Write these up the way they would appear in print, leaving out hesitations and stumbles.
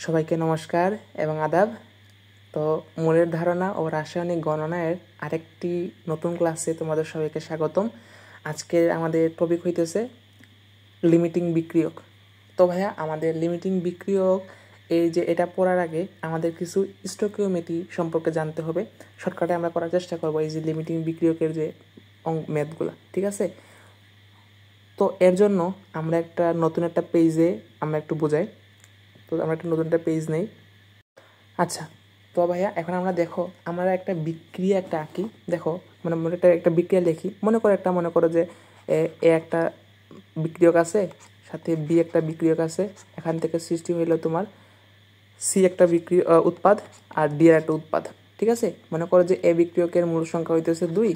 সবাইকে নমস্কার এবং আদাব। তো মূলের ধারণা ও রাসায়নিক গণনার আরেকটি নতুন ক্লাসে তোমাদের সবাইকে স্বাগতম। আজকে আমাদের টপিক হইতেছে লিমিটিং বিক্রিয়ক। তো ভাইয়া আমাদের লিমিটিং বিক্রিয়ক এই যে এটা পড়ার আগে আমাদের কিছু স্টকিওমেট্রি সম্পর্কে জানতে হবে। শর্টকাটে আমরা করার চেষ্টা করবো এই যে লিমিটিং বিক্রিয়কের যে ম্যাথগুলো, ঠিক আছে? তো এর জন্য আমরা নতুন একটা পেজে আমরা একটু বোঝাই। তো আমরা একটা নতুন একটা পেজ নেই। আচ্ছা, তো ভাইয়া এখন আমরা দেখো আমরা একটা বিক্রিয়া আঁকি। দেখো মানে একটা বিক্রিয়া লিখি। মনে করো যে এ একটা বিক্রিয়ক আছে, সাথে বি একটা বিক্রিয়ক আছে। এখান থেকে সৃষ্টি হইলো তোমার সি একটা উৎপাদ আর ডি এর একটা উৎপাদ, ঠিক আছে? মনে করো যে এ বিক্রিয়কের মূল সংখ্যা হইতেছে 2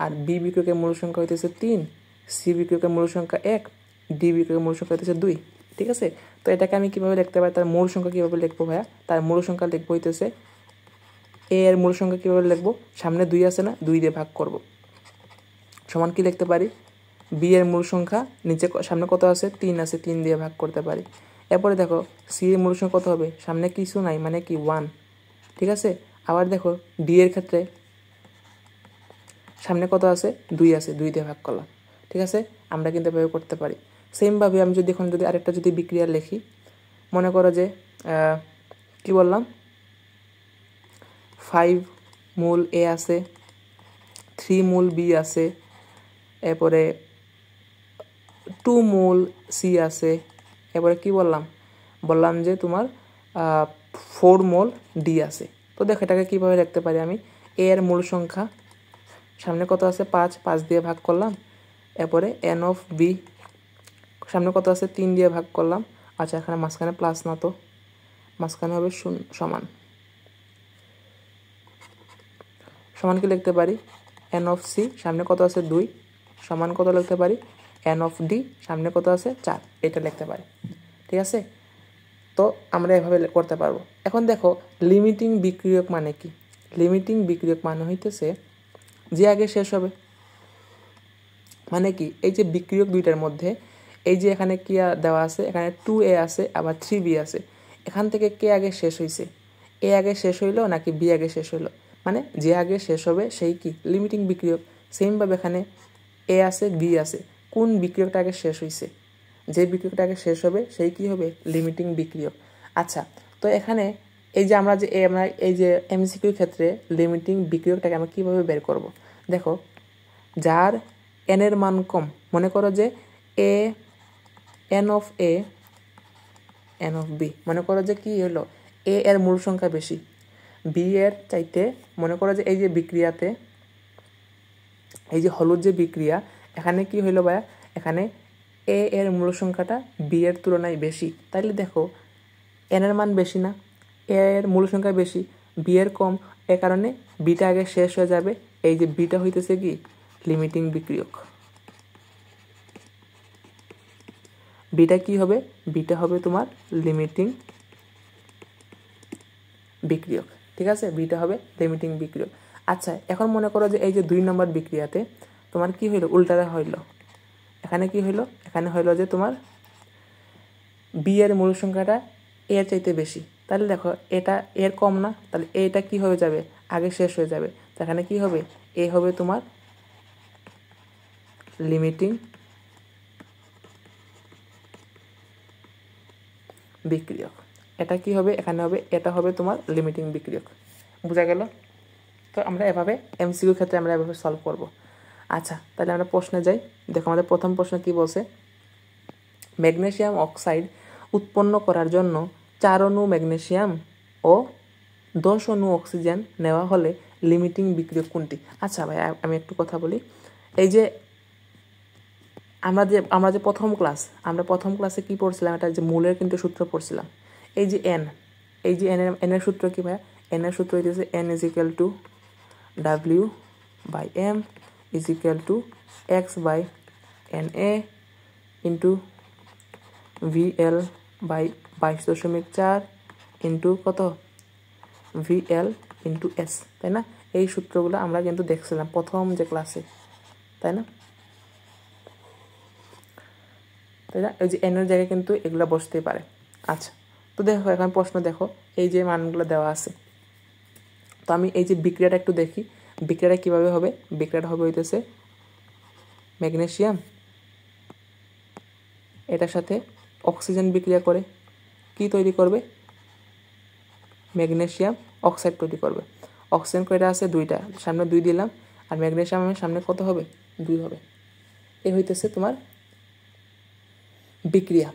আর বি বিক্রিয়কের মূল সংখ্যা হইতেছে 3, সি বিক্রিয়কের মূল সংখ্যা 1, ডি বিক্রিয়কের মূল সংখ্যা হইতেছে 2, ঠিক আছে? তো এটাকে আমি কীভাবে লিখতে পারি? তার মূল সংখ্যা কীভাবে লিখবো ভাইয়া? তার মূল সংখ্যা লিখবো হইতেছে এ এর মূল সংখ্যা কীভাবে লিখবো? সামনে 2 আছে না, 2 দিয়ে ভাগ করব। সমান কি লিখতে পারি? বি এর মূল সংখ্যা নিচে সামনে কত আছে? 3 আছে, 3 দিয়ে ভাগ করতে পারি। এরপরে দেখো সি এর মূল সংখ্যা কত হবে? সামনে কিছু নাই, মানে কি 1, ঠিক আছে? আবার দেখো ডি এর ক্ষেত্রে সামনে কত আছে? 2 আছে, 2 দিয়ে ভাগ করলাম, ঠিক আছে? আমরা কিন্তু এভাবে করতে পারি। সেমভাবে আমি যদি আরেকটা বিক্রিয়া লিখি, মনে করো যে কি বললাম, 5 মূল এ আছে, 3 মূল বি আছে, এরপরে 2 মূল সি আছে, এরপরে কি বললাম যে তোমার 4 মূল ডি আছে। তো দেখো এটাকে কীভাবে লিখতে পারি আমি? এ এর মূল সংখ্যা সামনে কত আছে? 5 দিয়ে ভাগ করলাম। এরপরে এন অফ বি সামনে কত আছে? 3 দিয়ে ভাগ করলাম। আচ্ছা, এখানে মাঝখানে প্লাস না, তো মাঝখানে হবে সমান কি লিখতে পারি? এন অফ সি সামনে কত আছে? 2 সমান কত লিখতে পারি? এন অফ ডি সামনে কত আছে? 4, এটা লিখতে পারি, ঠিক আছে? তো আমরা এভাবে করতে পারবো। এখন দেখো লিমিটিং বিক্রিয়ক মানে কি? লিমিটিং বিক্রিয়ক মানে হইতেছে যে আগে শেষ হবে। মানে কি? এই যে বিক্রিয়ক দুইটার মধ্যে এই যে এখানে কি দেওয়া আছে? এখানে 2a আছে, আবার 3b আছে। এখান থেকে কে আগে শেষ হইছে? এ আগে শেষ হইলো নাকি বি আগে শেষ হইলো? মানে যে আগে শেষ হবে সেই কি লিমিটিং বিক্রিয়ক। সেমভাবে এখানে এ আছে, বি আছে, কোন বিক্রিয়কটা আগে শেষ হইছে? যে বিক্রিয়কটা আগে শেষ হবে সেই কি হবে? লিমিটিং বিক্রিয়ক। আচ্ছা, তো এখানে এই যে আমরা এই যে এমসিকিউর ক্ষেত্রে লিমিটিং বিক্রিয়কটাকে আমরা কীভাবে বের করব? দেখো, যার এন এর মান কম, মনে করো যে এন অফ বি, মনে করো যে কি হলো, এ এর মূল সংখ্যা বেশি, বি এর চাইতে। মনে করো যে এই যে বিক্রিয়াতে এই যে হলুদ যে বিক্রিয়া, এখানে কি হইলো ভাইয়া? এখানে এ এর মূল সংখ্যাটা বি এর তুলনায় বেশি। তাইলে দেখো এন এর মান বেশি না, এ এর মূল সংখ্যা বেশি, বি এর কম, এ কারণে বিটা আগে শেষ হয়ে যাবে। এই যে বিটা হইতেছে কি লিমিটিং বিক্রিয়ক। বিটা কি হবে? বিটা হবে তোমার লিমিটিং বিক্রিয়ক, ঠিক আছে? বিটা হবে লিমিটিং বিক্রিয়ক। আচ্ছা, এখন মনে করো যে এই যে 2 নম্বর বিক্রিয়াতে তোমার কি হইলো? উল্টাটা হইলো। এখানে কি হইলো? এখানে হইলো যে তোমার বি এর মূল সংখ্যাটা এর চাইতে বেশি। তাহলে দেখো এটা এর কম না, তাহলে এটা কি হয়ে যাবে? আগে শেষ হয়ে যাবে। তো এখানে কি হবে? এ হবে তোমার লিমিটিং বিক্রিয়ক। এটা কি হবে? এখানে হবে, এটা হবে তোমার লিমিটিং বিক্রিয়ক। বোঝা গেল? তো আমরা এভাবে এমসিকিউ ক্ষেত্রে আমরা এভাবে সলভ করব। আচ্ছা, তাহলে আমরা প্রশ্নে যাই। দেখো আমাদের প্রথম প্রশ্ন কি বলছে? ম্যাগনেসিয়াম অক্সাইড উৎপন্ন করার জন্য 4 অণু ম্যাগনেসিয়াম ও 10 অণু অক্সিজেন নেওয়া হলে লিমিটিং বিক্রিয়ক কোনটি? আচ্ছা ভাই, আমি একটু কথা বলি। এই যে আমরা যে প্রথম ক্লাসে কি পড়ছিলাম? এটা যে মূলের কিন্তু সূত্র পড়ছিলাম। এই যে এনের সূত্র কি ভাই? এনের সূত্র হইতেছে এন ইজ ইকুয়াল টু ডাব্লিউ by m is equal to x by n a into VL by 22.4 into কত? ভিএল ইন্টু এস, তাই না? এই সূত্রগুলো আমরা কিন্তু দেখছিলাম প্রথম যে ক্লাসে, তাই না? এই যে এনের জায়গায় কিন্তু এগুলো বসতেই পারে। আচ্ছা, তো দেখো এখন প্রশ্ন দেখো, এই যে মানগুলো দেওয়া আছে, তো আমি এই যে বিক্রিয়াটা একটু দেখি, বিক্রিয়াটা কীভাবে হবে। বিক্রিয়াটা হবে হইতেছে ম্যাগনেসিয়াম এটার সাথে অক্সিজেন বিক্রিয়া করে কি তৈরি করবে, ম্যাগনেসিয়াম অক্সাইড তৈরি করবে। অক্সিজেন কয়টা আছে, দুইটা, সামনে 2 দিলাম, আর ম্যাগনেসিয়ামের সামনে কত হবে, 2 হবে। এই হইতেছে তোমার বিক্রিয়া।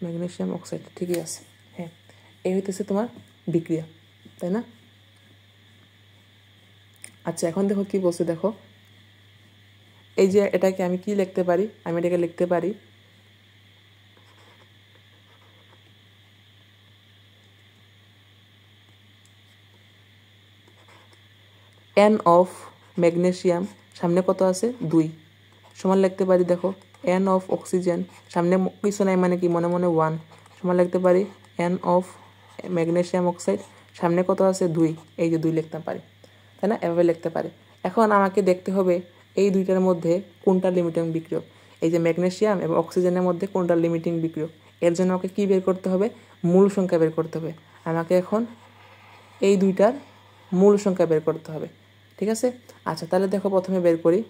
ম্যাগনেসিয়াম অক্সাইড, ঠিকই আছে, হ্যাঁ, এই হইতেছে তোমার বিক্রিয়া, তাই না? আচ্ছা এখন দেখো কি বলছে, দেখো এই যে এটাকে আমি কি লিখতে পারি, আমি এটাকে লিখতে পারি এন অফ ম্যাগনেসিয়াম, সামনে কত আছে, 2, সমান লিখতে পারি দেখো এন অফ অক্সিজেন, সামনে কিছু নাই মানে কি, মনে মনে 1, সমান লিখতে পারি এন অফ ম্যাগনেসিয়াম অক্সাইড, সামনে কত আছে, 2, এই যে 2 লিখতে পারি, তাই না? এভাবে লিখতে পারি। এখন আমাকে দেখতে হবে এই দুইটার মধ্যে কোনটা লিমিটিং বিক্রিয়ক, এই যে ম্যাগনেসিয়াম এবং অক্সিজেনের মধ্যে কোনটা লিমিটিং বিক্রিয়ক। এর জন্য আমাকে কী বের করতে হবে, মূল সংখ্যা বের করতে হবে। আমাকে এখন এই দুইটার মূল সংখ্যা বের করতে হবে, ঠিক আছে? আচ্ছা তাহলে দেখো প্রথমে বের করি,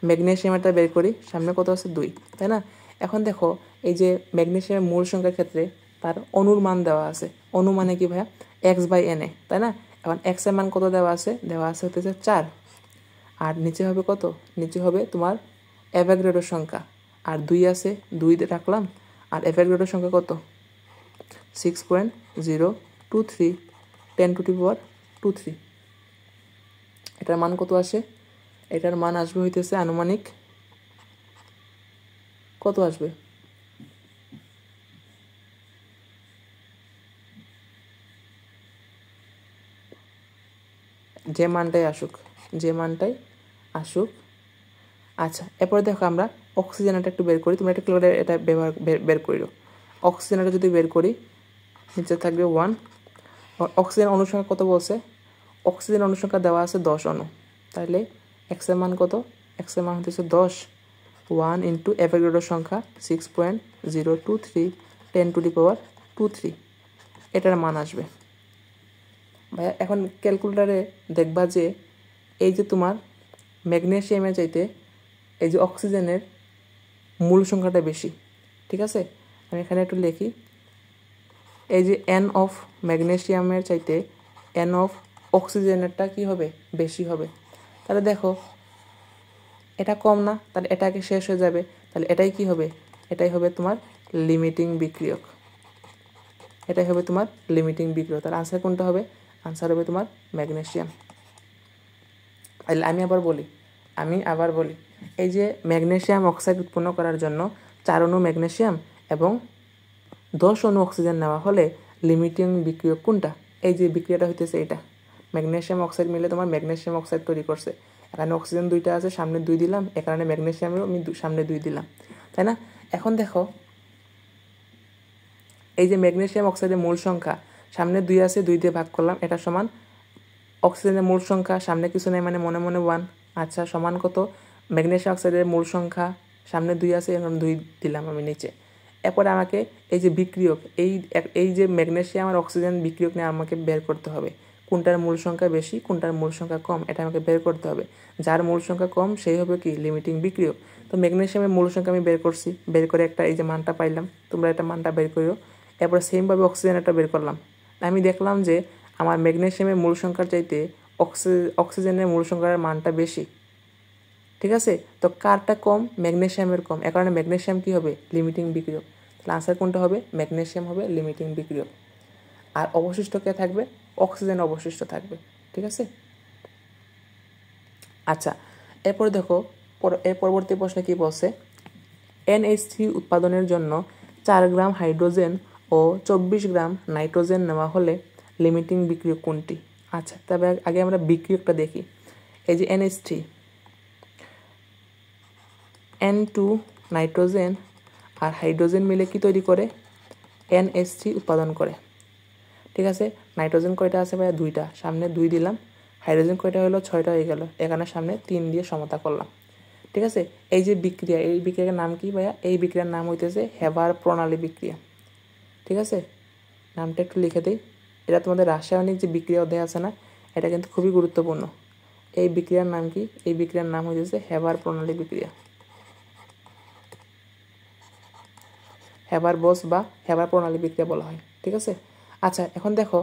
ম্যাগনেসিয়ামটা বের করি, সামনে কত আছে, 2, তাই না? এখন দেখো এই যে ম্যাগনেসিয়ামের মূল সংখ্যার ক্ষেত্রে তার অণুর মান দেওয়া আছে, অণু মানে কি ভাইয়া, x/Na, তাই না? এখন x এর মান কত দেওয়া আছে, হতেছে 4, আর নিচে হবে কত, নিচে হবে তোমার অ্যাভোগাড্রোর সংখ্যা, আর 2 আছে, 2 রাখলাম, আর অ্যাভোগাড্রোর সংখ্যা কত, 6.023 10⁻²3। এটার মান কত আসে, এটার মান আসবে হইতেছে আনুমানিক কত আসবে, যে মানটাই আসুক। আচ্ছা এরপরে দেখো আমরা অক্সিজেনটা একটু বের করি, তোমরা একটা ক্লিয়ার এটা বের করিও। অক্সিজেনটা যদি বের করি, নিচে থাকবে 1, অক্সিজেন অনুসংখ্যা কত বলছে, অক্সিজেন অনুসংখ্যা দেওয়া আছে 10 অণু, তাহলে এক্স এর মান কত, এক্স এর মান হচ্ছে 10, 1 ইন্টু অ্যাভোগাড্রোর সংখ্যা 6.023 10⁻²3, এটার মান আসবে। ভাইয়া এখন ক্যালকুলেটারে দেখবা যে এই যে তোমার ম্যাগনেসিয়ামের চাইতে এই যে অক্সিজেনের মূল সংখ্যাটা বেশি, ঠিক আছে? আমি এখানে একটু লিখি, এই যে এন অফ ম্যাগনেসিয়ামের চাইতে এন অফ অক্সিজেনেরটা কি হবে, বেশি হবে। তাহলে দেখো এটা কম না, তাহলে এটাকে শেষ হয়ে যাবে, তাহলে এটাই কি হবে, এটাই হবে তোমার লিমিটিং বিক্রিয়ক, এটাই হবে তোমার লিমিটিং বিক্রিয়ক। তাহলে আনসার কোনটা হবে, আনসার হবে তোমার ম্যাগনেসিয়াম। তাহলে আমি আবার বলি এই যে ম্যাগনেসিয়াম অক্সাইড উৎপন্ন করার জন্য 4 অণু ম্যাগনেসিয়াম এবং 10 অণু অক্সিজেন নেওয়া হলে লিমিটিং বিক্রিয়ক কোনটা, এই যে বিক্রিয়াটা হইতেছে এটা, ম্যাগনেসিয়াম অক্সাইড মিলে তোমার ম্যাগনেসিয়াম অক্সাইড তৈরি করছে। এখানে অক্সিজেন 2টা আছে, সামনে 2 দিলাম, এখানে ম্যাগনেসিয়ামেরও আমি সামনে 2 দিলাম, তাই না? এখন দেখো এই যে ম্যাগনেসিয়াম অক্সাইডের মূল সংখ্যা, সামনে 2 আছে, 2 দিয়ে ভাগ করলাম, এটা সমান অক্সিজেনের মূল সংখ্যা, সামনে কিছু নেই মানে মনে মনে 1, আচ্ছা সমান কত, ম্যাগনেসিয়াম অক্সাইডের মূল সংখ্যা, সামনে 2 আছে, এখন 2 দিলাম আমি নিচে। এরপরে আমাকে এই যে বিক্রিয়ক, এই যে ম্যাগনেসিয়াম আর অক্সিজেন বিক্রিয়ক নিয়ে আমাকে বের করতে হবে কোনটার মূল সংখ্যা বেশি, কোনটার মূল সংখ্যা কম, এটা আমাকে বের করতে হবে। যার মূল সংখ্যা কম সেই হবে কি লিমিটিং বিক্রিয়ক। তো ম্যাগনেসিয়ামের মূল সংখ্যা আমি বের করছি, বের করে একটা এই যে মানটা পাইলাম, তোমরা এটা মানটা বের করিও। এরপরে সেমভাবে অক্সিজেনটা বের করলাম, আমি দেখলাম যে আমার ম্যাগনেসিয়ামের মূল সংখ্যার চাইতে অক্সিজেনের মূল সংখ্যার মানটা বেশি, ঠিক আছে? তো কারটা কম, ম্যাগনেসিয়ামের কম, এ কারণে ম্যাগনেসিয়াম কী হবে, লিমিটিং বিক্রিয়ক। তাহলে আনসার কোনটা হবে, ম্যাগনেসিয়াম হবে লিমিটিং বিক্রিয়ক। আর অবশিষ্ট কে থাকবে, অক্সিজেন অবশিষ্ট থাকবে, ঠিক আছে? আচ্ছা এরপরে দেখো এর পরবর্তী প্রশ্নে কি বলছে, NH3 উৎপাদনের জন্য 4 গ্রাম হাইড্রোজেন ও 24 গ্রাম নাইট্রোজেন নেওয়া হলে লিমিটিং বিক্রিয়ক কোনটি। আচ্ছা তবে আগে আমরা বিক্রিয়কটা দেখি। এই যে NH3, N2 নাইট্রোজেন আর হাইড্রোজেন মিলে কি তৈরি করে, NH3 উৎপাদন করে, ঠিক আছে? নাইট্রোজেন কয়টা আছে ভাইয়া, 2টা, সামনে 2 দিলাম, হাইড্রোজেন কয়টা হলো, 6টা হয়ে গেল, এখানে সামনে 3 দিয়ে সমতা করলাম, ঠিক আছে। এই যে বিক্রিয়া, এই বিক্রিয়ার নাম কি ভাইয়া? এই বিক্রিয়ার নাম হইতেছে হেবার প্রণালী বিক্রিয়া। ঠিক আছে, নামটা একটু লিখে দিই। এটা তোমাদের রাসায়নিক যে বিক্রিয়া অধ্যায় আছে না, এটা কিন্তু খুবই গুরুত্বপূর্ণ। এই বিক্রিয়ার নাম কি? এই বিক্রিয়ার নাম হইতেছে হেবার প্রণালী বিক্রিয়া, হেবার বস বা হেবার প্রণালী বিক্রিয়া বলা হয়। ঠিক আছে। আচ্ছা, এখন দেখো,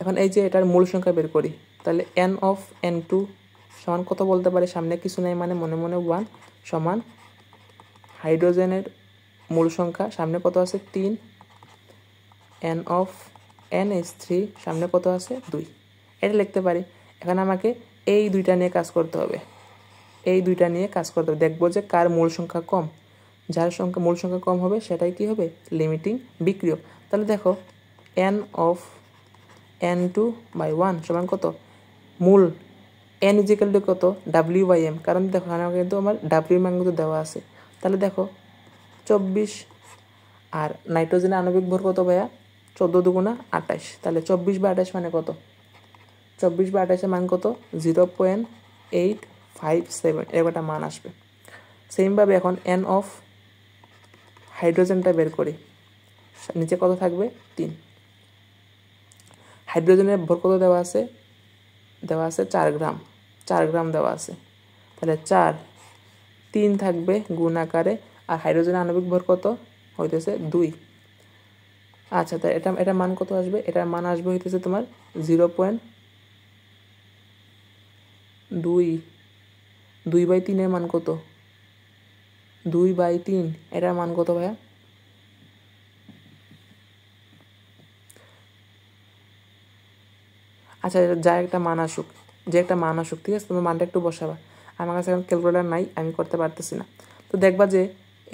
এখন এই যে এটার মূল সংখ্যা বের করি, তাহলে n অফ n2 সমান কত বলতে পারি? সামনে কিছু নেই মানে মনে মনে 1 সমান হাইড্রোজেনের মূল সংখ্যা সামনে কত আছে? 3, n অফ NH3 সামনে কত আছে? 2। এটা লিখতে পারি। এখন আমাকে এই দুইটা নিয়ে কাজ করতে হবে, এই দুইটা নিয়ে কাজ করতে হবে। দেখবো যে কার মূল সংখ্যা কম, যার সংখ্যা মূল সংখ্যা কম হবে সেটাই কি হবে? লিমিটিং বিক্রিয়ক। তাহলে দেখো n অফ n2/1 সমান কত? মূল n ইজিক্যাল টু কত? W/m। কারণ দেখো আমাকে কিন্তু আমার W মান কিন্তু দেওয়া আছে। তাহলে দেখো 24, আর নাইট্রোজেনের আণবিক ভর কত ভাইয়া? 14 দুগুণা 28। তাহলে 24/28 মানে কত? 24/28 মান কত? 0.857 এরকম একটা মান আসবে। সেমভাবে এখন n অফ হাইড্রোজেনটা বের করি, নিচে কত থাকবে? 3। হাইড্রোজেনের ভর কত দেওয়া আছে? দেওয়া আছে 4 গ্রাম, 4 গ্রাম দেওয়া আছে। তাহলে 4, 3 থাকবে গুণ আকারে, আর হাইড্রোজেনের আণবিক ভর কত হইতেছে? 2। আচ্ছা, তাই এটা মান কত আসবে? এটার মান আসবে হইতেছে তোমার 0.2। 2/3 এর মান কত? 2/3 এটার মান কত ভাইয়া? আচ্ছা, যা একটা মান আসুক, যে একটা মান আসুক, ঠিক আছে, তোমার মানটা একটু বসাবা। আমার কাছে এখন ক্যালকুলেটার নাই, আমি করতে পারতেছি না। তো দেখবা যে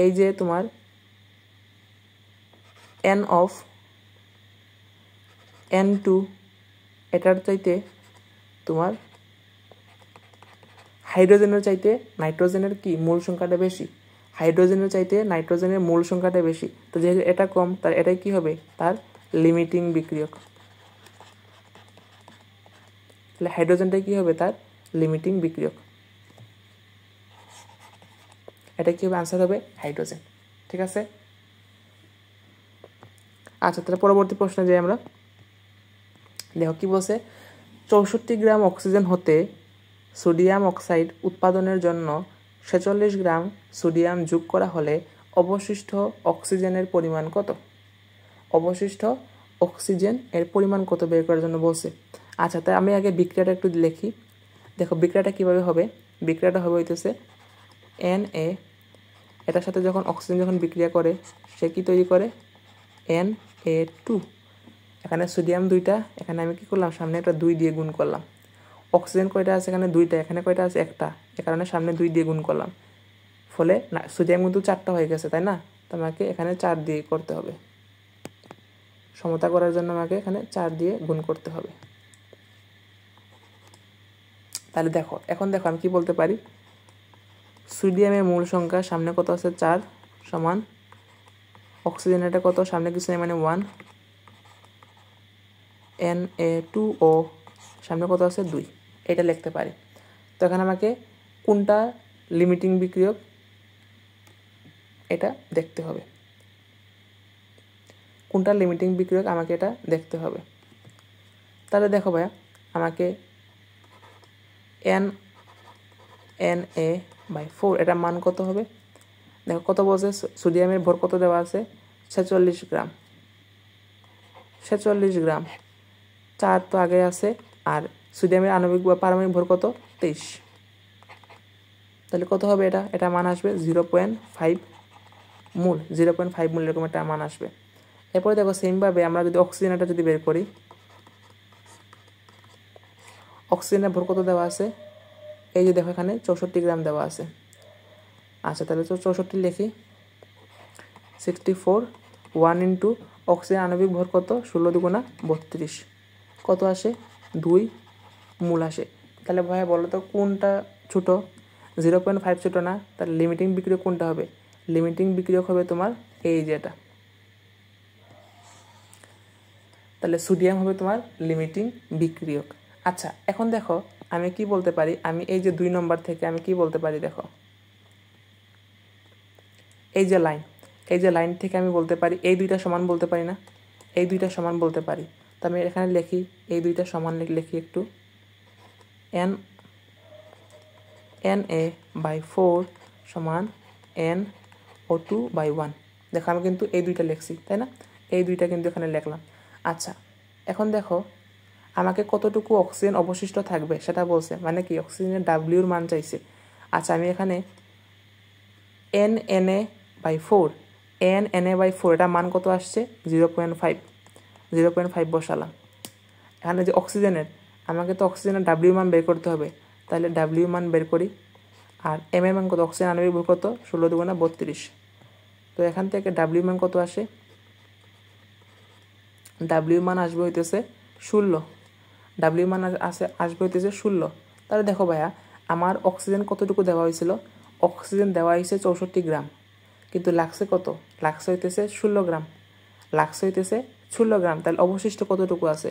এই যে তোমার n অফ n2 এটার চাইতে তোমার হাইড্রোজেনের চাইতে নাইট্রোজেনের কি মূল সংখ্যাটা বেশি, হাইড্রোজেনের চাইতে নাইট্রোজেনের মূল সংখ্যাটা বেশি। তো যেহেতু এটা কম, তার এটাই কি হবে? তার লিমিটিং বিক্রিয়ক। তাহলে হাইড্রোজেনটাই কি হবে? তার লিমিটিং বিক্রিয়ক। এটা কি হবে? আনসার হবে হাইড্রোজেন। ঠিক আছে। আচ্ছা, তাহলে পরবর্তী প্রশ্নে যাই আমরা। দেখো কি বলছে, 64 গ্রাম অক্সিজেন হতে সোডিয়াম অক্সাইড উৎপাদনের জন্য 46 গ্রাম সোডিয়াম যোগ করা হলে অবশিষ্ট অক্সিজেনের পরিমাণ কত? অবশিষ্ট অক্সিজেন এর পরিমাণ কত বের করার জন্য বলছে। আচ্ছা, তাই আমি আগে বিক্রিয়াটা একটু লিখি। দেখো বিক্রিয়াটা কিভাবে হবে? বিক্রিয়াটা হবে হইতেছে Na, এটার সাথে যখন অক্সিজেন যখন বিক্রিয়া করে সে কি তৈরি করে? Na2। এখানে সোডিয়াম 2টা, এখানে আমি কি করলাম? সামনে একটা 2 দিয়ে গুণ করলাম। অক্সিজেন কয়টা আছে? এখানে 2টা, এখানে কয়টা আছে? একটা, এ কারণে সামনে 2 দিয়ে গুণ করলাম। ফলে না, সোডিয়াম কিন্তু 4টা হয়ে গেছে, তাই না? তোমাকে এখানে 4 দিয়ে করতে হবে, সমতা করার জন্য আমাকে এখানে 4 দিয়ে গুণ করতে হবে। তাহলে দেখো, এখন দেখো আমি কি বলতে পারি? সোডিয়ামের মূল সংখ্যা সামনে কত আছে? 4 সমান অক্সিজেনটা কত? সামনে কিছু নেই মানে 1, Na2O সামনে কত আছে? 2। এটা লিখতে পারি। তো এখন আমাকে কোনটা লিমিটিং বিক্রিয়ক এটা দেখতে হবে, কোনটা লিমিটিং বিক্রিয়ক আমাকে এটা দেখতে হবে। তাহলে দেখো ভাইয়া, আমাকে Na/4 এটার মান কত হবে? দেখো কত বলছে, সোডিয়ামের ভর কত দেওয়া আছে? 46 গ্রাম। 46 গ্রাম, 4 তো আগে আছে, আর সোডিয়ামের আণবিক বা পারমাণবিক ভর কত? 23। তাহলে কত হবে এটা? এটা মান আসবে 0.5 মোল, 0.5 মোল এরকম একটা মান আসবে। এরপরে দেখো সেমভাবে আমরা যদি অক্সিজেনটা যদি বের করি, অক্সিজেনের ভর কত দেওয়া আছে? এই যে দেখো এখানে 64 গ্রাম দেওয়া আছে। আচ্ছা, তাহলে 64 লিখি। 64 1 ইন্টু অক্সিজেন আণবিক ভর কত? 16 দুগুণা 32। কত আসে? 2 মোল আসে। তাহলে ভাইয়া বলো তো কোনটা ছোট? 0.5 ছোট না? তাহলে লিমিটিং বিক্রিয়ক কোনটা হবে? লিমিটিং বিক্রিয়ক হবে তোমার এই যেটা। তাহলে সোডিয়াম হবে তোমার লিমিটিং বিক্রিয়ক। আচ্ছা, এখন দেখো আমি কি বলতে পারি, আমি এই যে 2 নম্বর থেকে আমি কি বলতে পারি, দেখো এই যে লাইন থেকে আমি বলতে পারি এই দুইটা সমান বলতে পারি না, এই দুইটা সমান বলতে পারি। তো আমি এখানে লিখি এই দুইটা সমান লিখি একটু, Na/4 সমান NO2/1। দেখো আমি কিন্তু এই দুইটা লিখছি, তাই না? এই দুইটা কিন্তু এখানে লিখলাম। আচ্ছা, এখন দেখো আমাকে কতটুকু অক্সিজেন অবশিষ্ট থাকবে সেটা বলছে, মানে কি অক্সিজেনের ডাব্লিউর মান চাইছে। আচ্ছা, আমি এখানে NNA/4 এটা মান কত আসছে 0.5 বসালাম। এখানে যে অক্সিজেনের, আমাকে তো অক্সিজেনের ডাব্লিউ মান বের করতে হবে, তাহলে ডাব্লিউ মান বের করি। আর এম এর মান কত, অক্সিজেন আণবিক ভর কত 16 দুগুণা 32। তো এখান থেকে ডাব্লিউ মান কত আসে, ডাব্লিউ মান আসবে হইতেছে 16, ডাব্লিউ মান আসবে হইতেছে 16। তাহলে দেখো ভাইয়া আমার অক্সিজেন কতটুকু দেওয়া হয়েছিল, অক্সিজেন দেওয়া হয়েছে 64 গ্রাম, কিন্তু লাগছে কত, লাগছে হইতেছে 16 গ্রাম, লাগছে হইতেছে 16 গ্রাম। তাহলে অবশিষ্ট কতটুকু আছে,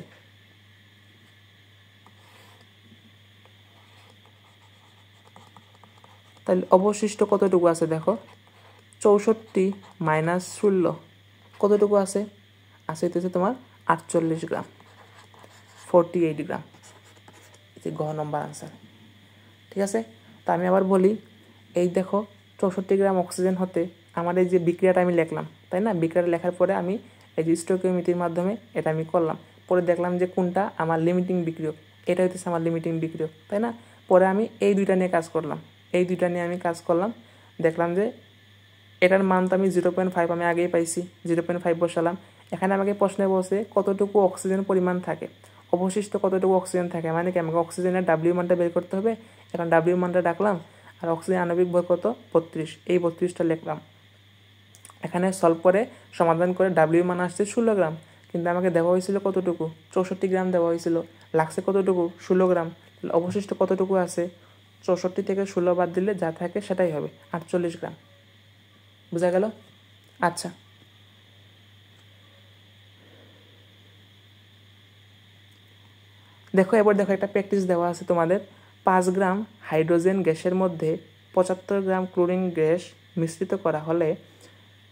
তাহলে অবশিষ্ট কতটুকু আছে দেখো, 64 মাইনাস 16 কতটুকু আছে, আছে হইতেছে তোমার 48 গ্রাম, 48 গ্রাম। যে গ নম্বর আনসার, ঠিক আছে। তো আমি আবার বলি, এই দেখো 64 গ্রাম অক্সিজেন হতে আমার এই যে বিক্রিয়াটা আমি লিখলাম, তাই না? বিক্রিয়াটা লেখার পরে আমি এই যে স্টোকিওমেট্রির মাধ্যমে এটা আমি করলাম, পরে দেখলাম যে কোনটা আমার লিমিটিং বিক্রিয়ক, এটা হইতেছে আমার লিমিটিং বিক্রিয়ক, তাই না? পরে আমি এই দুইটা নিয়ে কাজ করলাম, এই দুইটা নিয়ে আমি কাজ করলাম, দেখলাম যে এটার মান তো আমি 0.5 আমি আগেই পাইছি, 0.5 বসালাম। এখানে আমাকে প্রশ্নে বলছে কতটুকু অক্সিজেন পরিমাণ থাকে, অবশিষ্ট কতটুকু অক্সিজেন থাকে, মানে কি আমাকে অক্সিজেনের ডাব্লিউ মানটা বের করতে হবে। এখন ডাব্লিউ মানটা ডাকলাম, আর অক্সিজেন আণবিক ভর কত 32, এই 32টা লিখলাম। এখানে সলভ করে সমাধান করে ডাব্লিউ মান আসছে 16 গ্রাম, কিন্তু আমাকে দেওয়া হয়েছিল কতটুকু 64 গ্রাম দেওয়া হয়েছিল, লাগছে কতটুকু 16 গ্রাম। তাহলে অবশিষ্ট কতটুকু আছে, 64 থেকে 16 বাদ দিলে যা থাকে সেটাই হবে 48 গ্রাম। বোঝা গেল? আচ্ছা, দেখো এবার দেখো একটা প্র্যাকটিস দেওয়া আছে তোমাদের। 5 গ্রাম হাইড্রোজেন গ্যাসের মধ্যে 75 গ্রাম ক্লোরিন গ্যাস মিশ্রিত করা হলে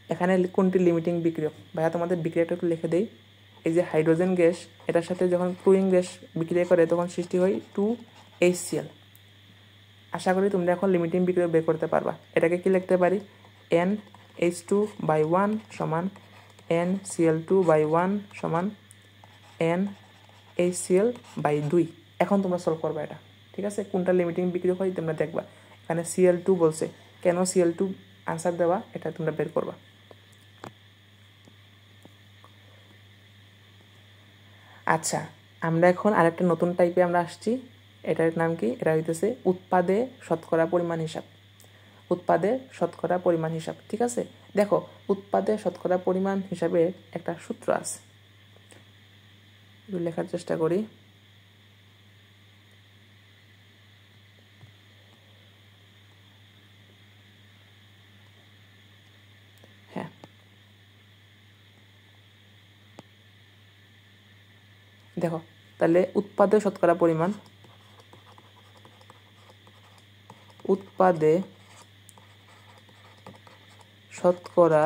এখানে কোনটি লিমিটিং বিক্রিয়ক। ভাইয়া তোমাদের বিক্রিয়াটা একটু লিখে দেই। এই যে হাইড্রোজেন গ্যাস, এটার সাথে যখন ক্লোরিন গ্যাস বিক্রিয়া করে তখন সৃষ্টি হয় 2HCl। আশা করি তোমরা এখন লিমিটিং বিক্রিয়া বের করতে পারবা। এটাকে কি লিখতে পারি, NH2/1 সমান NCl2/1 সমান NaCl/2। এখন তোমরা সলভ করবা এটা, ঠিক আছে? কোনটা লিমিটিং বিক্রিয়ক হয় তোমরা দেখবা। এখানে Cl2 বলছে, কেন Cl2 আনসার দেওয়া এটা তোমরা বের করবা। আচ্ছা, আমরা এখন আরেকটা নতুন টাইপে আমরা আসছি। এটার নাম কি, এটা হইতেছে উৎপাদে শতকরা পরিমাণ হিসাব। উৎপাদে শতকরা পরিমাণ হিসাব, ঠিক আছে? দেখো উৎপাদে শতকরা পরিমাণ হিসাবে একটা সূত্র আছে, লেখার চেষ্টা করি। হ্যাঁ, দেখো তাহলে উৎপাদে শতকরা পরিমাণ, উৎপাদে শতকরা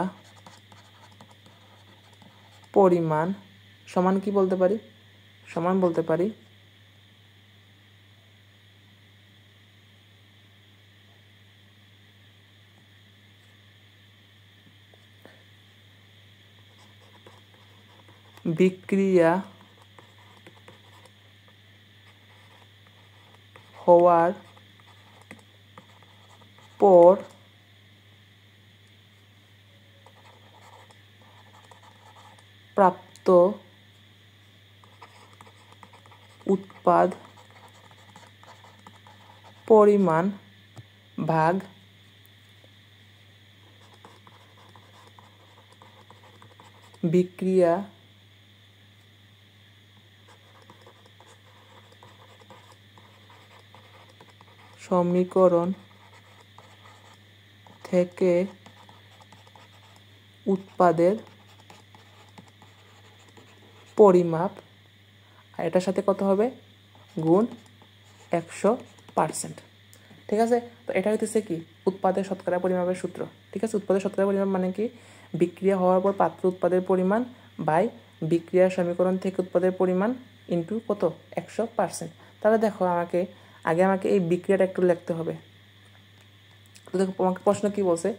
পরিমাণ সমান কি বলতে পারি, সমান বলতে পারি বিক্রিয়া হওয়ার পর প্রাপ্ত উৎপাদ পরিমাণ ভাগ বিক্রিয়া সমীকরণ থেকে উৎপাদের পরিমাপ, আর এটার সাথে কত হবে গুণ 100%। ঠিক আছে, তো এটা হইতেছে কি উৎপাদের শতকরা পরিমাপের সূত্র। ঠিক আছে, উৎপাদের শতকরা পরিমাপ মানে কি বিক্রিয়া হওয়ার পর পাত্র উৎপাদের পরিমাণ বাই বিক্রিয়ার সমীকরণ থেকে উৎপাদের পরিমাণ ইন্টু কত 100%। তাহলে দেখো আমাকে এই বিক্রিয়াটা একটু লিখতে হবে। তো দেখো আমাকে প্রশ্ন কি বলছে,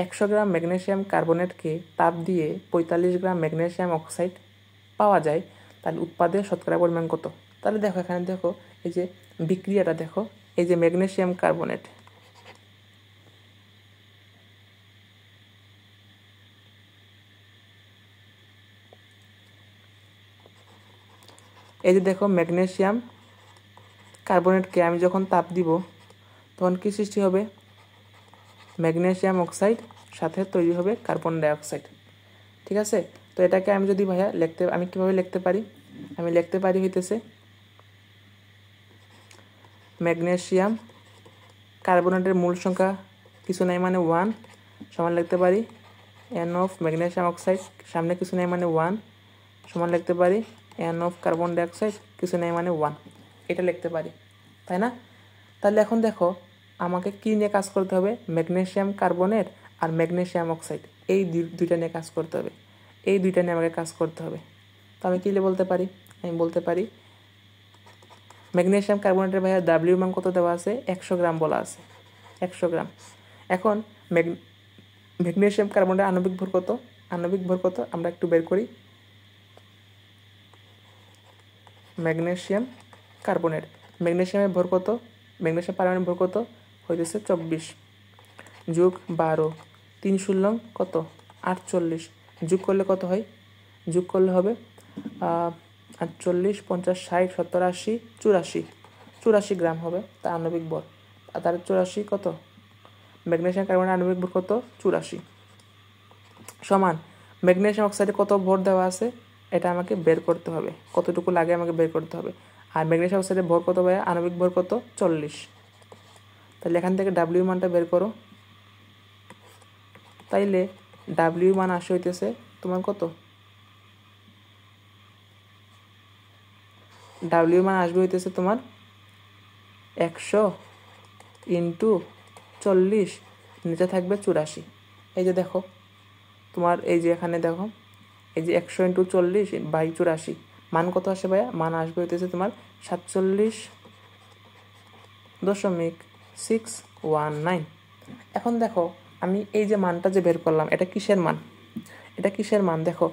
100 গ্রাম ম্যাগনেসিয়াম কার্বনেটকে তাপ দিয়ে 45 গ্রাম ম্যাগনেসিয়াম অক্সাইড পাওয়া যায়, তাহলে উৎপাদের শতকরা পরিমাণ কত। তাহলে দেখো এখানে দেখো এই যে বিক্রিয়াটা দেখো, এই যে ম্যাগনেসিয়াম কার্বনেট, এই যে দেখো ম্যাগনেসিয়াম কার্বনেটকে আমি যখন তাপ দিব তখন কি সৃষ্টি হবে, ম্যাগনেসিয়াম অক্সাইড সাথে তৈরি হবে কার্বন ডাইঅক্সাইড। ঠিক আছে, তো এটাকে আমি যদি ভাইয়া আমি কিভাবে লিখতে পারি, আমি লিখতে পারি হইতেছে ম্যাগনেসিয়াম কার্বনেটের মূল সংখ্যা কিছু নাই মানে 1 সমান লিখতে পারি n অফ ম্যাগনেসিয়াম অক্সাইড, সামনে কিছু নাই মানে 1 সমান লিখতে পারি n অফ কার্বন ডাইঅক্সাইড, কিছু নাই মানে 1, এটা লিখতে পারি, তাই না। তাহলে এখন দেখো আমাকে কি নিয়ে কাজ করতে হবে, ম্যাগনেসিয়াম কার্বনেট আর ম্যাগনেসিয়াম অক্সাইড, এই দুইটা নিয়ে কাজ করতে হবে, এই দুইটা নিয়ে আমাকে কাজ করতে হবে। তো আমি কী বলতে পারি, আমি বলতে পারি ম্যাগনেসিয়াম কার্বনেটের ভাইয়া ডাব্লিউ মান কত দেওয়া আছে, 100 গ্রাম বলা আছে, 100 গ্রাম। এখন ম্যাগনেসিয়াম কার্বনেটের আণবিক ভর কত, আমরা একটু বের করি। ম্যাগনেসিয়ামের ভর কত, ম্যাগনেসিয়াম পারমাণবিক ভর কত হইতেছে 24 যোগ 12 3 ষোলো কত 48, যোগ করলে কত হয়, যোগ করলে হবে 48 50 60 70 80 84 গ্রাম হবে তার আণবিক ভর। আর তার 84 কত ম্যাগনেসিয়াম কার্বনের আণবিক ভর কত 84 সমান ম্যাগনেসিয়াম অক্সাইডে কত ভর দেওয়া আছে, এটা আমাকে বের করতে হবে, কতটুকু লাগে আমাকে বের করতে হবে। আর ম্যাগনেসিয়াম অক্সাইডের ভর কত ভাইয়া, আণবিক ভর কত 40। তাহলে এখান থেকে ডাব্লিউ মানটা বের করো, তাইলে ডাব্লিউ মান আসে হইতেছে তোমার কত, ডাব্লিউ মান আসবে হইতেছে তোমার 100 ইন্টু 40, নিচে থাকবে 84। এই যে দেখো তোমার এই যে এখানে দেখো এই যে 100 ইন্টু 40 বাই 84 মান কত আসে ভাইয়া, মান আসবে হইতেছে তোমার 47.619। এখন দেখো আমি এই যে মানটা যে বের করলাম এটা কিসের মান, দেখো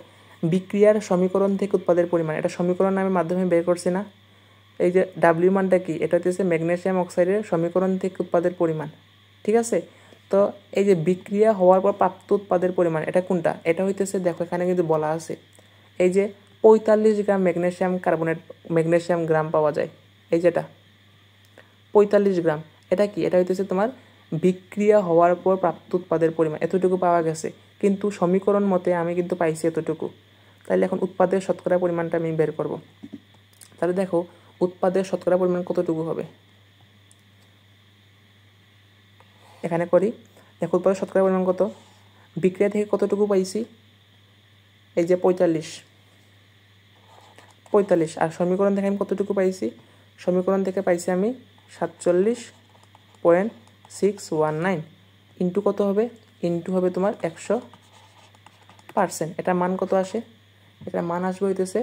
বিক্রিয়ার সমীকরণ থেকে উৎপাদের পরিমাণ, এটা সমীকরণ আমি মাধ্যমে বের করছি না। এই যে ডাব্লিউ মানটা কি, এটা হচ্ছে ম্যাগনেসিয়াম অক্সাইডের সমীকরণ থেকে উৎপাদের পরিমাণ। ঠিক আছে, তো এই যে বিক্রিয়া হওয়ার পর প্রাপ্ত উৎপাদের পরিমাণ এটা কোনটা, এটা হইতেছে দেখো এখানে কিন্তু বলা আছে এই যে 45 গ্রাম ম্যাগনেসিয়াম গ্রাম পাওয়া যায়, এই যেটা 45 গ্রাম, এটা কি, এটা হইতেছে তোমার বিক্রিয়া হওয়ার পর প্রাপ্ত উৎপাদের পরিমাণ, এতটুকু পাওয়া গেছে, কিন্তু সমীকরণ মতে আমি কিন্তু পাইছি এতটুকু। তাহলে এখন উৎপাদের শতকরা পরিমাণটা আমি বের করব। তাহলে দেখো উৎপাদের শতকরা পরিমাণ কতটুকু হবে, এখানে করি। দেখো উৎপাদের শতকরা পরিমাণ কত, বিক্রিয়া থেকে কতটুকু পাইছি, এই যে 45, আর সমীকরণ থেকে আমি কতটুকু পাইছি, সমীকরণ থেকে পাইছি আমি 47.619 ইন্টু কত হবে, ইন্টু হবে তোমার 100%। এটা মান কত আসে, এটা মান আসবে হইতেছে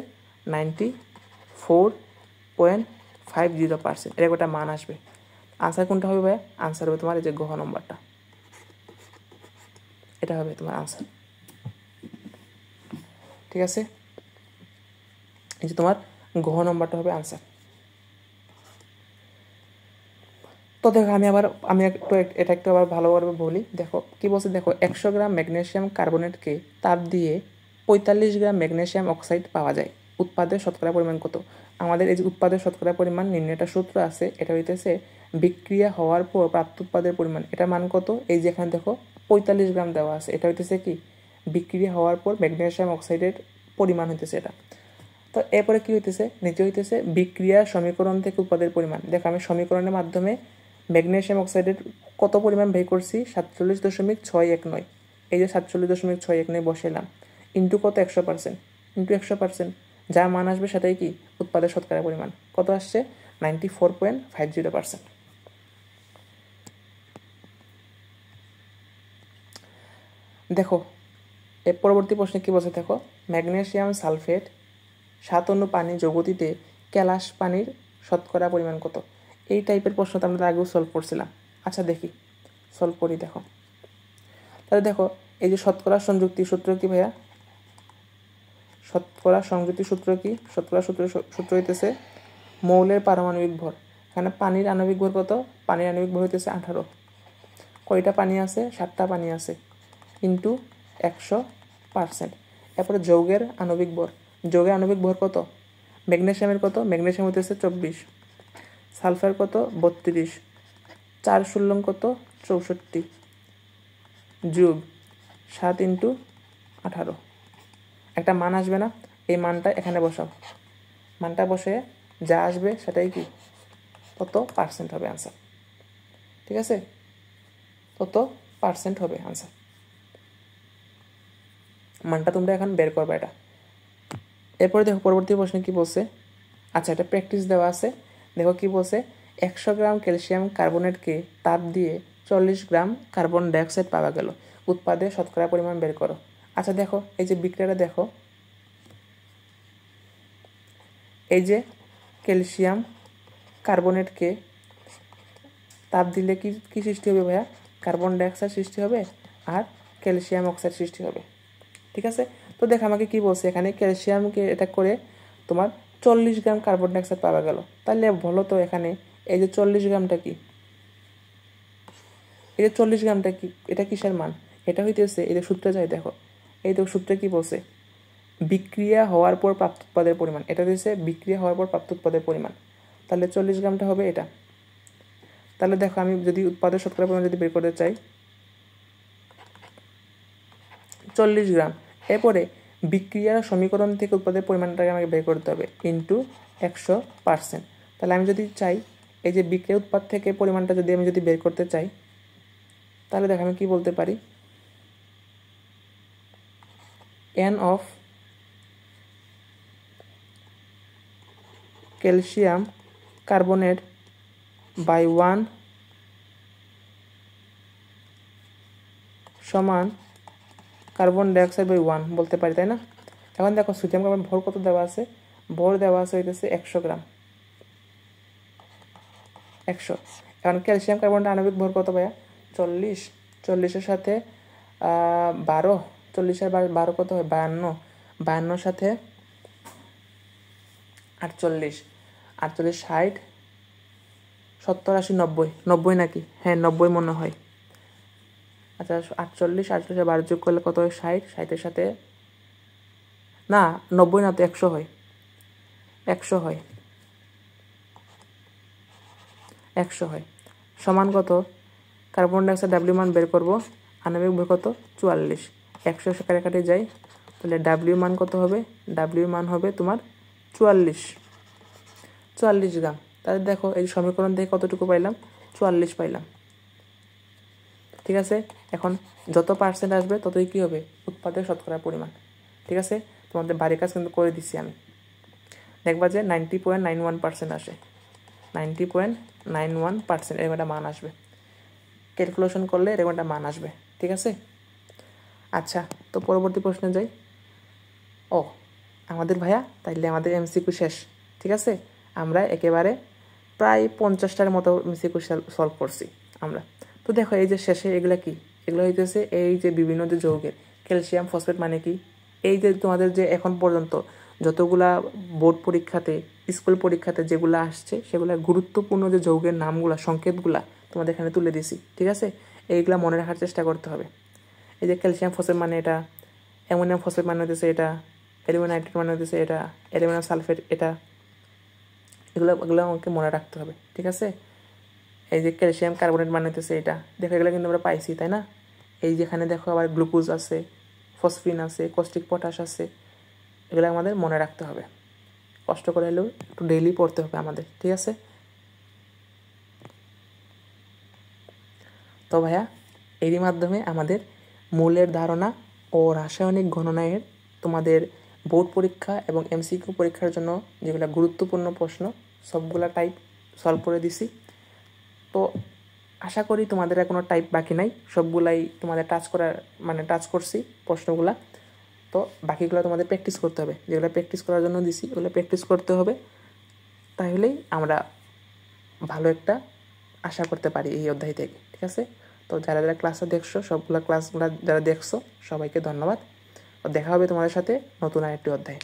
94.50%, এরকম একটা মান আসবে। আনসার কোনটা হবে ভাইয়া, আনসার হবে তোমার এই যে ঘ নম্বরটা, এটা হবে তোমার আনসার। ঠিক আছে, এই যে তোমার ঘ নম্বরটা হবে আনসার। তো দেখো আমি একটু আবার ভালোভাবে বলি। দেখো কি বলছে, দেখো 100 গ্রাম ম্যাগনেসিয়াম কার্বনেটকে তাপ দিয়ে 45 গ্রাম ম্যাগনেসিয়াম অক্সাইড পাওয়া যায়, উৎপাদের শতকরা পরিমাণ কত। আমাদের এই যে উৎপাদের শতকরা পরিমাণ নির্ণয়টা সূত্র আছে, এটা হইতেছে বিক্রিয়া হওয়ার পর প্রাপ্ত উৎপাদের পরিমাণ, এটা মান কত, এই যে এখানে দেখো 45 গ্রাম দেওয়া আছে, এটা হইতেছে কি বিক্রিয়া হওয়ার পর ম্যাগনেসিয়াম অক্সাইডের পরিমাণ হইতেছে এটা। তো এরপরে কি হইতেছে, নিচে হইতেছে বিক্রিয়া সমীকরণ থেকে উৎপাদের পরিমাণ। দেখো আমি সমীকরণের মাধ্যমে ম্যাগনেসিয়াম অক্সাইডের কত পরিমাণ বের করছি, 47.619, এই যে 47.619 বসাইলাম, ইন্টু কত 100%, ইন্টু 100%, যা মান আসবে সেটাই কি উৎপাদের শতকরা পরিমাণ কত আসছে 94.50%। দেখো এর পরবর্তী প্রশ্নে কী বলছে দেখো, ম্যাগনেসিয়াম সালফেট 7 অণু পানি যৌগটিতে কেলাস পানির শতকরা পরিমাণ কত? এই টাইপের প্রশ্ন তো আমরা আগেও সলভ করছিলাম। আচ্ছা দেখি সলভ করি। দেখো তাহলে দেখো এই যে শতকরা সংযুক্তি সূত্র কি ভাইয়া? শতকরা সংযুক্তি সূত্র কি? শতকরা সূত্র হইতেছে মৌলের পারমাণবিক ভর। এখানে পানির আণবিক ভর কত? পানির আণবিক ভর হইতেছে 18। কয়টা পানি আছে? 7টা পানি আছে, ইন্টু 100%। এরপরে যৌগের আণবিক ভর। যৌগের আণবিক ভর কত? ম্যাগনেসিয়ামের কত? ম্যাগনেসিয়াম হইতেছে 24, সালফার কত? 32, 4 ষোলং কত? 64, যোগ 7 ইন্টু 18। একটা মান আসবে না? এই মানটা এখানে বসাও। মানটা বসে যা আসবে সেটাই কি কত পার্সেন্ট হবে আনসার। ঠিক আছে, কত পার্সেন্ট হবে আনসার, মানটা তোমরা এখন বের করবে এটা। এরপরে দেখো পরবর্তী প্রশ্নে কি বলছে। আচ্ছা এটা প্র্যাকটিস দেওয়া আছে। দেখো কি বলছে, 100 গ্রাম ক্যালসিয়াম কার্বনেটকে তাপ দিয়ে 40 গ্রাম কার্বন ডাইঅক্সাইড পাওয়া গেল, উৎপাদে শতকরা পরিমাণ বের করো। আচ্ছা দেখো এই যে বিক্রিয়াটা দেখো, এই যে ক্যালসিয়াম কার্বনেটকে তাপ দিলে কি কি সৃষ্টি হবে ভাইয়া? কার্বন ডাইঅক্সাইড সৃষ্টি হবে আর ক্যালসিয়াম অক্সাইড সৃষ্টি হবে। ঠিক আছে, তো দেখ আমাকে কি বলছে এখানে, ক্যালসিয়ামকে এটা করে তোমার 40 গ্রাম কার্বন ডাইঅক্সাইড পাওয়া গেল। তাহলে বলো তো এখানে এই যে 40 গ্রামটা কি? এই যে 40 গ্রামটা কি? এটা কিসের মান? এটা হইতেছে এই যে সূত্রে যাই দেখো, এই তো সূত্রে কি বলছে, বিক্রিয়া হওয়ার পর প্রাপ্ত উৎপাদের পরিমাণ। এটা হচ্ছে বিক্রিয়া হওয়ার পর প্রাপ্ত উৎপাদের পরিমাণ। তাহলে 40 গ্রামটা হবে এটা। তাহলে দেখো আমি যদি উৎপাদের শতকরা পরিমাণ যদি বের করতে চাই 40 গ্রাম, এরপরে বিক্রিয়ার সমীকরণ থেকে উৎপাদের পরিমাণটাকে আমাকে বের করতে হবে ইন্টু 100%। তাহলে আমি যদি চাই এই যে বিক্রিয়া উৎপাদ থেকে পরিমাণটা যদি আমি যদি বের করতে চাই, তাহলে দেখো আমি কি বলতে পারি, n of calcium carbonate by 1 সমান কার্বন ডাইঅক্সাইড বাই 1 বলতে পারি, তাই না? এখন দেখো সোডিয়াম কার্বন ভর কত দেওয়া আছে? ভর দেওয়া আছে হইতেছে 100 গ্রাম, 100। এখন ক্যালসিয়াম কার্বনটা আণবিক ভর কত ভাইয়া? 40, 40-এর সাথে 12, 40 আর 12 কত হয়? 52, 52-এর সাথে 48, 48, 60, 70, 80, 90, 90 নাকি? হ্যাঁ 90 মনে হয়। আচ্ছা 48, 48 12 যোগ করলে কত হয়? 60, 60-এর সাথে না 90 না তো 100 হয়, 100 হয়, 100 হয়। সমান কত? কার্বন ডাইঅক্সাইড ডাব্লিউ মান বের করবো, আণবিক ভর কত? 44, 100 কাটাকাটি যায়, তাহলে ডাব্লিউ মান কত হবে? ডাব্লিউ মান হবে তোমার 44 গ্রাম। তাহলে দেখো এই সমীকরণ থেকে কতটুকু পাইলাম? 44 পাইলাম। ঠিক আছে, এখন যত পার্সেন্ট আসবে ততই কী হবে? উৎপাদের শতকরা পরিমাণ। ঠিক আছে, তোমাদের বাড়ির কাজ কিন্তু করে দিচ্ছি আমি। দেখবা যে 90.91% আসে, 90.91% এরকম একটা মান আসবে, ক্যালকুলেশন করলে এরকম একটা মান আসবে। ঠিক আছে, আচ্ছা তো পরবর্তী প্রশ্নে যাই। ও আমাদের ভাইয়া তাইলে আমাদের এমসিকিউ শেষ। ঠিক আছে, আমরা একেবারে প্রায় 50টার মতো এমসিকিউ সলভ করছি আমরা। তো দেখো এই যে শেষে এগুলো কি? এগুলো হইতেছে এই যে বিভিন্ন যে যৌগের ক্যালসিয়াম ফসফেট মানে কি, এই যে তোমাদের যে এখন পর্যন্ত যতগুলা বোর্ড পরীক্ষাতে স্কুল পরীক্ষাতে যেগুলো আসছে সেগুলো গুরুত্বপূর্ণ যে যৌগের নামগুলা সংকেতগুলা তোমাদের এখানে তুলে দিছি। ঠিক আছে, এইগুলা মনে রাখার চেষ্টা করতে হবে। এই যে ক্যালসিয়াম ফসফেট মানে এটা, অ্যামোনিয়াম ফসফেট মানে হতেছে এটা, অ্যালুমিনিয়াম নাইট্রেট মানে হতেছে এটা, অ্যালুমিনিয়াম সালফেট এটা, এগুলো আমাকে মনে রাখতে হবে। ঠিক আছে, এই যে ক্যালসিয়াম কার্বনেট মানে হতেছে এটা, দেখো এগুলো কিন্তু আমরা পাইছি তাই না? এই যেখানে দেখো আবার গ্লুকোজ আছে, ফসফিন আছে, কস্টিক পটাশ আছে, এগুলো আমাদের মনে রাখতে হবে, কষ্ট করে হলেও একটু ডেইলি পড়তে হবে আমাদের। ঠিক আছে, তো ভাইয়া এরই মাধ্যমে আমাদের মৌলের ধারণা ও রাসায়নিক গণনায়ের তোমাদের বোর্ড পরীক্ষা এবং এমসিকিউ পরীক্ষার জন্য যেগুলো গুরুত্বপূর্ণ প্রশ্ন সবগুলা টাইপ সলভ করে দিছি। তো আশা করি তোমাদের কোনো টাইপ বাকি নাই, সবগুলাই তোমাদের টাচ করছি প্রশ্নগুলা। তো বাকিগুলো তোমাদের প্র্যাকটিস করতে হবে, যেগুলো প্র্যাকটিস করার জন্য দিছি ওগুলো প্র্যাকটিস করতে হবে, তাহলেই আমরা ভালো একটা আশা করতে পারি এই অধ্যায় থেকে। ঠিক আছে, তো যারা যারা ক্লাসটা দেখছো, সবগুলো ক্লাসগুলো যারা দেখছো সবাইকে ধন্যবাদ। দেখা হবে তোমাদের সাথে নতুন আরেকটি অধ্যায়।